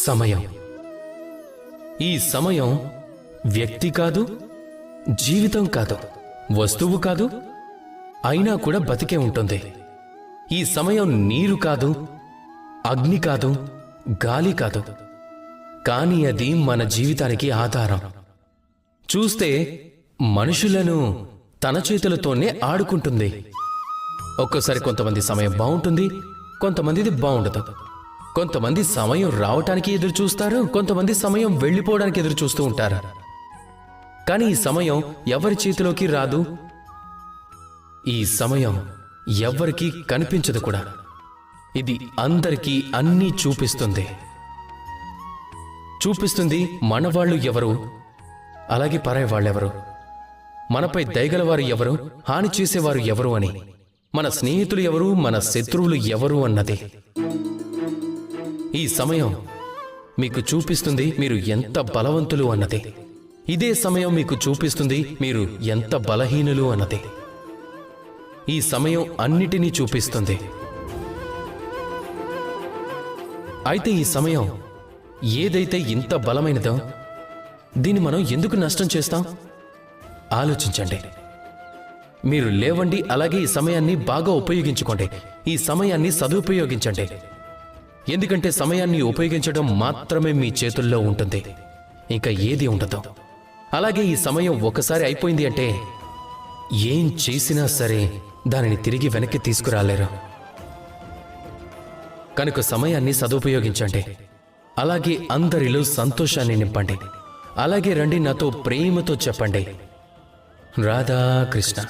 సమయం. ఈ సమయం వ్యక్తి కాదు, జీవితం కాదు, వస్తువు కాదు, అయినా కూడా బతికే ఉంటుంది. ఈ సమయం నీరు కాదు, అగ్ని కాదు, గాలి కాదు, కానీ అది మన జీవితానికి ఆధారం. చూస్తే మనుషులను తన చేతులతోనే ఆడుకుంటుంది. ఒక్కోసారి కొంతమంది సమయం బాగుంటుంది, కొంతమందిది బాగుండదు. కొంతమంది సమయం రావటానికి ఎదురు చూస్తారు, కొంతమంది సమయం వెళ్ళిపోవడానికి ఎదురు చూస్తూ ఉంటారు. కానీ ఈ సమయం ఎవరి చేతిలోకి రాదు, ఈ సమయం ఎవ్వరికీ కనిపించదు కూడా. ఇది అందరికీ అన్నీ చూపిస్తుంది. మనవాళ్ళు ఎవరు, అలాగే పరాయి వాళ్ళెవరు, మనపై దయగలవారు ఎవరు, హాని చేసేవారు ఎవరు అని, మన స్నేహితులు ఎవరు, మన శత్రువులు ఎవరు అన్నది. ఈ సమయం మీకు చూపిస్తుంది మీరు ఎంత బలవంతులు అన్నది. ఇదే సమయం మీకు చూపిస్తుంది మీరు ఎంత బలహీనులు అన్నది. ఈ సమయం అన్నిటినీ చూపిస్తుంది. అయితే ఈ సమయం ఏదైతే ఇంత బలమైనదో దీన్ని మనం ఎందుకు నష్టం చేస్తాం? ఆలోచించండి. మీరు లేవండి, అలాగే ఈ సమయాన్ని బాగా ఉపయోగించుకోండి. ఈ సమయాన్ని సదుపయోగించండి. ఎందుకంటే సమయాన్ని ఉపయోగించడం మాత్రమే మీ చేతుల్లో ఉంటుంది, ఇంకా ఏది ఉండదు. అలాగే ఈ సమయం ఒకసారి అయిపోయింది అంటే ఏం చేసినా సరే దానిని తిరిగి వెనక్కి తీసుకురాలేరు. కనుక సమయాన్ని సదుపయోగించండి. అలాగే అందరిలో సంతోషాన్ని నింపండి. అలాగే రండి నాతో ప్రేమతో చెప్పండి, రాధాకృష్ణ.